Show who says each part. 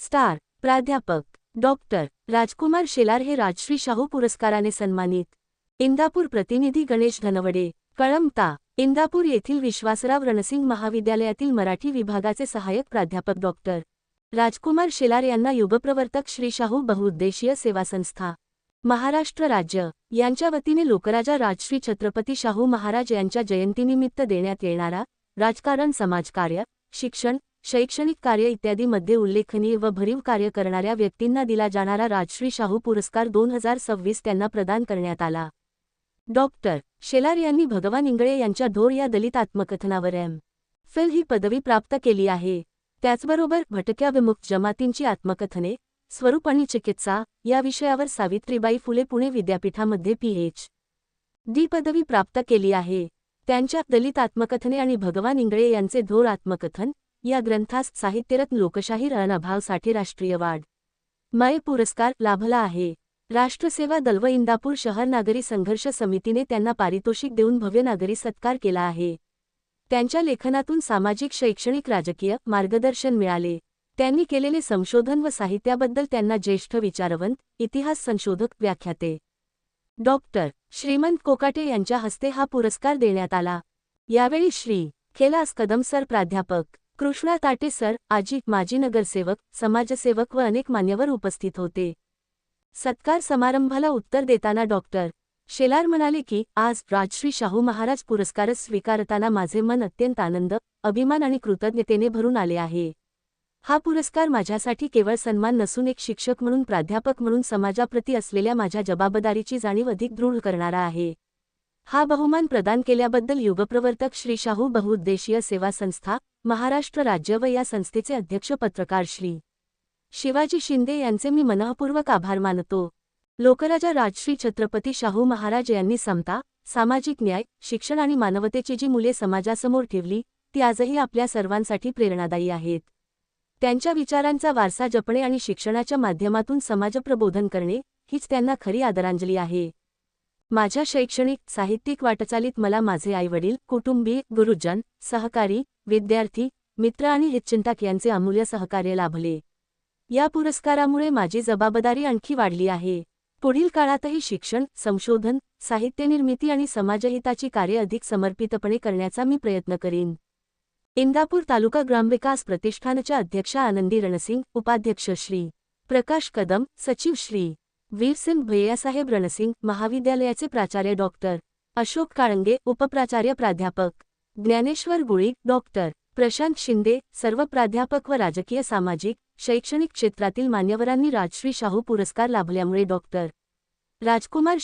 Speaker 1: Star प्राध्यापक doctor राजकुमार शेलार हे राजश्री शाहू पुरस्काराने सन्मानित। इंदापूर प्रतिनिधी गणेश धनवडे, कळंबता। इंदापूर येथील विश्वासराव रणसिंग महाविद्यालयातील मराठी विभागाचे सहाय्यक प्राध्यापक डॉक्टर राजकुमार शेलार यांना युगप्रवर्तक श्री शाहू बहुउद्देशीय सेवा संस्था, महाराष्ट्र राज्य यांच्या वतीने लोकराजा राजश्री छत्रपती शाहू महाराज यांच्या जयंतीनिमित्त देण्यात येणारा राजकारण, समाजकार्य, शिक्षण, शैक्षणिक कार्य इत्यादी मध्ये उल्लेखनीय व भरीव कार्य करणाऱ्या व्यक्तींना दिला जाणारा राजश्री शाहू पुरस्कार 2026 त्यांना प्रदान करण्यात आला। डॉक्टर शेलार यांनी भगवान इंगळे यांच्या ढोर या दलित आत्मकथनावर एम.फिल ही पदवी प्राप्त केली आहे। त्याचबरोबर भटक्या विमुक्त जमातींची आत्मकथने, स्वरूप आणि चिकित्सा या विषयावर सावित्रीबाई फुले पुणे विद्यापीठामध्ये पीएच.डी पदवी प्राप्त केली आहे। त्यांच्या दलित आत्मकथने आणि भगवान इंगळे यांचे ढोर आत्मकथन या ग्रंथास साहित्यरत्न लोकशाही साठी राष्ट्रीय वाङ् मय पुरस्कार लाभला आहे। राष्ट्रसेवा दल व इंदापूर शहर नागरी संघर्ष समितीने त्यांना पारितोषिक देऊन भव्य नागरी सत्कार केला आहे। त्यांच्या लेखनातून सामाजिक, शैक्षणिक, राजकीय मार्गदर्शन मिळाले। त्यांनी केलेले संशोधन व साहित्याबद्दल त्यांना ज्येष्ठ विचारवंत, इतिहास संशोधक, व्याख्याते डॉक्टर श्रीमंत कोकाटे यांच्या हस्ते हा पुरस्कार देण्यात आला। यावेळी श्री कैलास कदम सर, प्राध्यापक कृष्णा ताटे सर, आजी, माजी नगरसेवक, समाजसेवक व अनेक मान्यवर उपस्थित होते। सत्कार समारंभाला उत्तर देताना डॉक्टर शेलार म्हणाले की आज राजश्री शाहू महाराज पुरस्कार स्वीकारताना माझे मन अत्यंत आनंद, अभिमान आणि कृतज्ञतेने भरून आले आहे। हा पुरस्कार माझ्यासाठी केवळ सन्मान नसून एक शिक्षक म्हणून, प्राध्यापक म्हणून समाजाप्रती असलेल्या माझ्या जबाबदारीची जाणीव अधिक दृढ करणारा आहे। हा बहुमान प्रदान केल्याबद्दल युगप्रवर्तक श्री शाहू बहुउद्देशीय सेवा संस्था, महाराष्ट्र राज्य व या संस्थेचे अध्यक्ष पत्रकार श्री शिवाजी शिंदे यांचे मी मनःपूर्वक आभार मानतो। लोकराजा राजश्री छत्रपती शाहू महाराज यांनी समता, सामाजिक न्याय, शिक्षण आणि मानवतेची जी मूल्ये समाजासमोर ठेवली ती आजही आपल्या सर्वांसाठी प्रेरणादायी आहेत। त्यांच्या विचारांचा वारसा जपणे आणि शिक्षणाच्या माध्यमातून समाजप्रबोधन करणे हीच त्यांना खरी आदरांजली आहे। माझ्या शैक्षणिक, साहित्यिक वाटचालीत मला माझे आईवडील, कुटुंबीय, गुरुजन, सहकारी, विद्यार्थी, मित्र आणि हितचिंतक यांचे अमूल्य सहकार्य लाभले। या पुरस्कारामुळे माझी जबाबदारी आणखी वाढली आहे। पुढील काळातही शिक्षण, संशोधन, साहित्यनिर्मिती आणि समाजहिताची कार्य अधिक समर्पितपणे करण्याचा मी प्रयत्न करीन। इंदापूर तालुका ग्रामविकास प्रतिष्ठानच्या अध्यक्षा आनंदी रणसिंग, उपाध्यक्ष श्री प्रकाश कदम, सचिव श्री वीरसिंग भैयासाहेब रणसिंग, महाविद्यालयाचे प्राचार्य डॉक्टर अशोक काळंगे, उपप्राचार्य प्राध्यापक ज्ञानेश्वर गुळी, डॉक्टर प्रशांत शिंदे, सर्व प्राध्यापक व राजकीय, सामाजिक, शैक्षणिक क्षेत्रातील मान्यवरांनी राजश्री शाहू पुरस्कार लाभल्यामुळे डॉक्टर राजकुमार